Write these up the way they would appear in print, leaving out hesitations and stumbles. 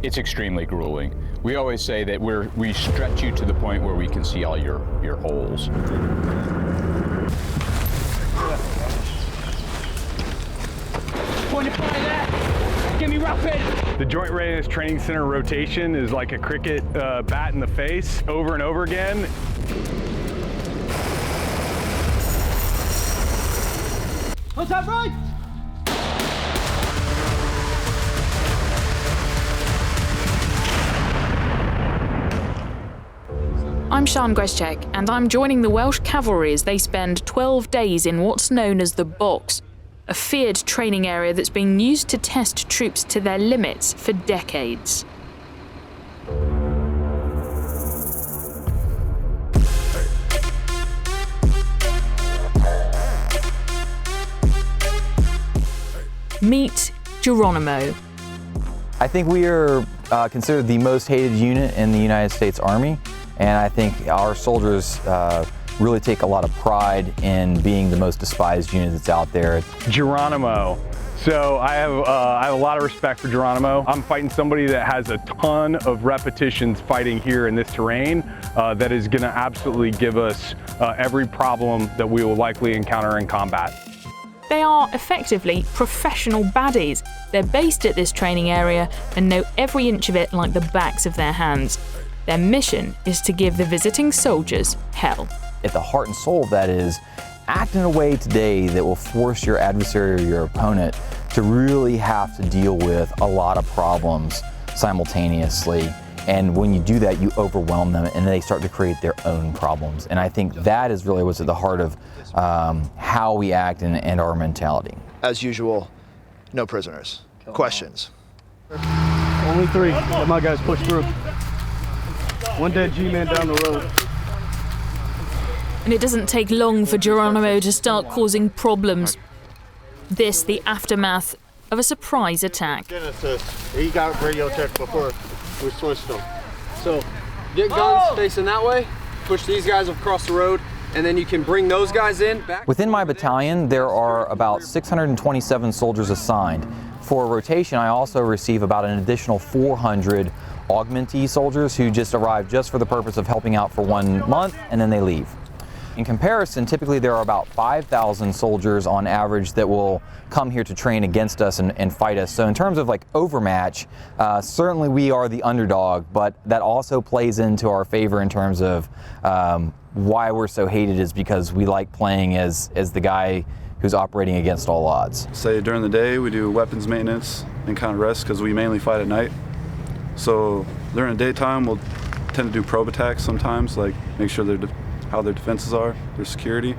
It's extremely grueling. We always say that we stretch you to the point where we can see all your holes. Point of fire there! Give me rapid! The Joint Readiness Training Center rotation is like a cricket bat in the face over and over again. What's that right? I'm Sian Grzeszczyk, and I'm joining the Welsh Cavalry as they spend 12 days in what's known as the Box, a feared training area that's been used to test troops to their limits for decades. Meet Geronimo. I think we are considered the most hated unit in the United States Army, and I think our soldiers really take a lot of pride in being the most despised unit that's out there. Geronimo. So I have a lot of respect for Geronimo. I'm fighting somebody that has a ton of repetitions fighting here in this terrain that is going to absolutely give us every problem that we will likely encounter in combat. They are effectively professional baddies. They're based at this training area and know every inch of it like the backs of their hands. Their mission is to give the visiting soldiers hell. At the heart and soul of that is act in a way today that will force your adversary or your opponent to really have to deal with a lot of problems simultaneously. And when you do that, you overwhelm them and they start to create their own problems. And I think that is really what's at the heart of how we act and our mentality. As usual, no prisoners. Questions? Only 3. Let my guys push through. One dead G-man down the road. And it doesn't take long for Geronimo to start causing problems. This, the aftermath of a surprise attack. He got radio check before we switched them. So, get guns facing that way, push these guys across the road, and then you can bring those guys in back. Within my battalion, there are about 627 soldiers assigned. For rotation, I also receive about an additional 400 augmentee soldiers who just arrive just for the purpose of helping out for 1 month, and then they leave. In comparison, typically there are about 5,000 soldiers on average that will come here to train against us and fight us. So in terms of like overmatch, certainly we are the underdog, but that also plays into our favor in terms of why we're so hated is because we like playing as the guy who's operating against all odds. Say during the day we do weapons maintenance and kind of rest because we mainly fight at night. So during the daytime we'll tend to do probe attacks sometimes, like make sure how their defenses are, their security,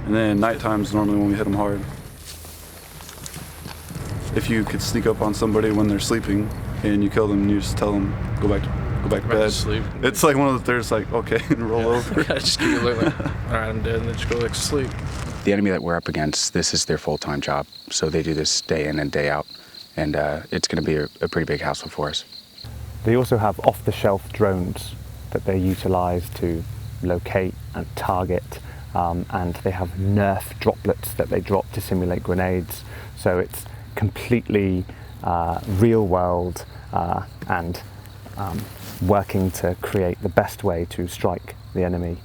and then nighttime is normally when we hit them hard. If you could sneak up on somebody when they're sleeping and you kill them, you just tell them go back to bed. Sleep. It's like one of the thirds, like okay, and roll over. Yeah, just keep it like, all right, I'm dead, and then just go back to sleep. The enemy that we're up against, this is their full-time job, so they do this day in and day out, and it's going to be a pretty big hassle for us. They also have off-the-shelf drones that they utilize to locate and target, and they have Nerf droplets that they drop to simulate grenades. So it's completely real world and working to create the best way to strike the enemy,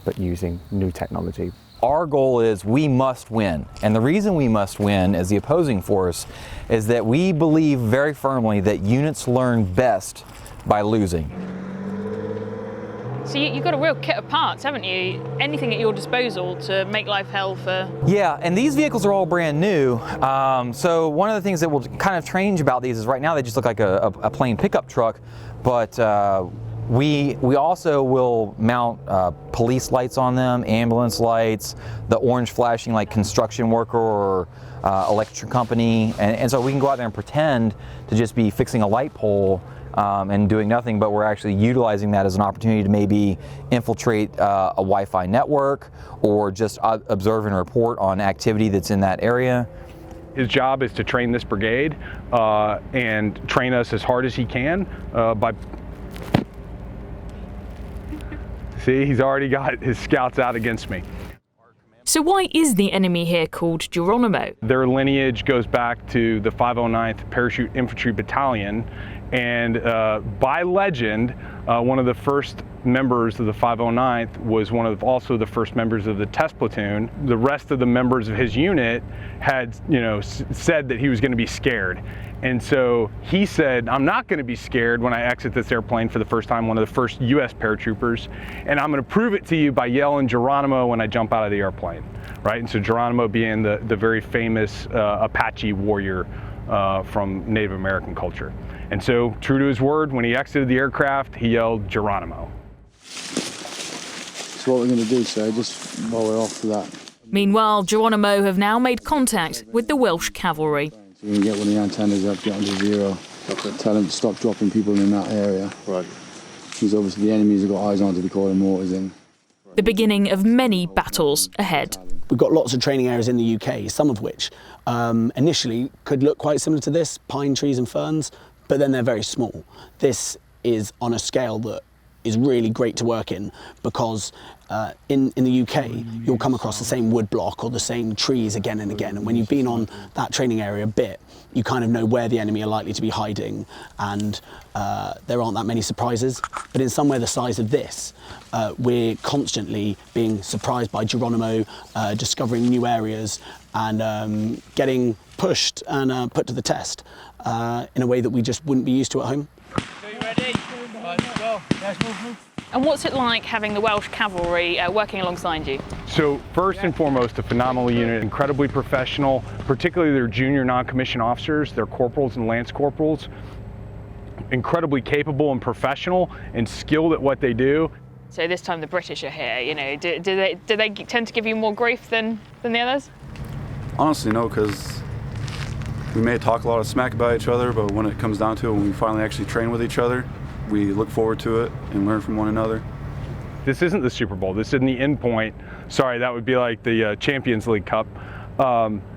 but using new technology. Our goal is we must win, and the reason we must win as the opposing force is that we believe very firmly that units learn best by losing. So you've got a real kit of parts, haven't you? Anything at your disposal to make life hell for... Yeah, and these vehicles are all brand new. So one of the things that will kind of change about these is right now they just look like a plain pickup truck, but we also will mount police lights on them, ambulance lights, the orange flashing like construction worker or electric company, and so we can go out there and pretend to just be fixing a light pole and doing nothing, but we're actually utilizing that as an opportunity to maybe infiltrate a Wi-Fi network or just observe and report on activity that's in that area. His job is to train this brigade and train us as hard as he can by... See, he's already got his scouts out against me. So why is the enemy here called Geronimo? Their lineage goes back to the 509th Parachute Infantry Battalion, And by legend, one of the first members of the 509th was also the first members of the test platoon. The rest of the members of his unit had, said that he was going to be scared. And so he said, I'm not going to be scared when I exit this airplane for the first time, one of the first U.S. paratroopers, and I'm going to prove it to you by yelling Geronimo when I jump out of the airplane, right? And so Geronimo being the very famous Apache warrior from Native American culture. And so, true to his word, when he exited the aircraft, he yelled Geronimo. So what we're going to do, sir, just while we're off to that. Meanwhile, Geronimo have now made contact with the Welsh cavalry. So we can get one of the antennas up, get onto zero, tell them to stop dropping people in that area. Right. Because obviously the enemies have got eyes on to be calling mortars in. The beginning of many battles ahead. We've got lots of training areas in the UK, some of which initially could look quite similar to this, pine trees and ferns, but then they're very small. This is on a scale that is really great to work in because in the UK, you'll come across the same wood block or the same trees again and again. And when you've been on that training area a bit, you kind of know where the enemy are likely to be hiding and there aren't that many surprises. But in somewhere the size of this, we're constantly being surprised by Geronimo, discovering new areas and getting pushed and put to the test in a way that we just wouldn't be used to at home. Are you ready? Let's go. Let's move. And what's it like having the Welsh cavalry working alongside you? So first and foremost, a phenomenal unit, incredibly professional, particularly their junior non-commissioned officers, their corporals and lance corporals, incredibly capable and professional and skilled at what they do. So this time the British are here, do they tend to give you more grief than the others? Honestly, no, because we may talk a lot of smack about each other, but when it comes down to it, when we finally actually train with each other, we look forward to it and learn from one another. This isn't the Super Bowl. This isn't the end point. Sorry, that would be like the Champions League Cup.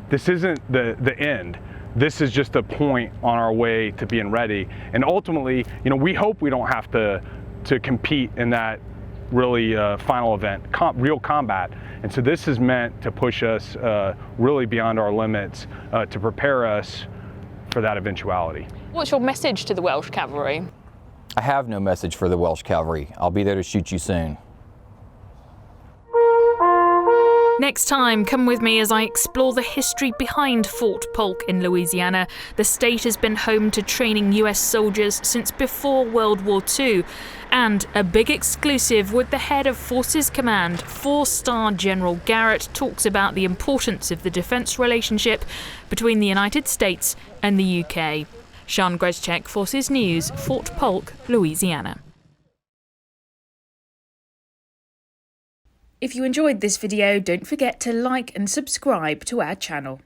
This isn't the end. This is just a point on our way to being ready. And ultimately, we hope we don't have to compete in that really final event, real combat. And so this is meant to push us really beyond our limits to prepare us for that eventuality. What's your message to the Welsh cavalry? I have no message for the Welsh cavalry. I'll be there to shoot you soon. Next time, come with me as I explore the history behind Fort Polk in Louisiana. The state has been home to training US soldiers since before World War II. And a big exclusive with the head of Forces Command, 4-star General Garrett, talks about the importance of the defence relationship between the United States and the UK. Sian Grzeszczyk, Forces News, Fort Polk, Louisiana. If you enjoyed this video, don't forget to like and subscribe to our channel.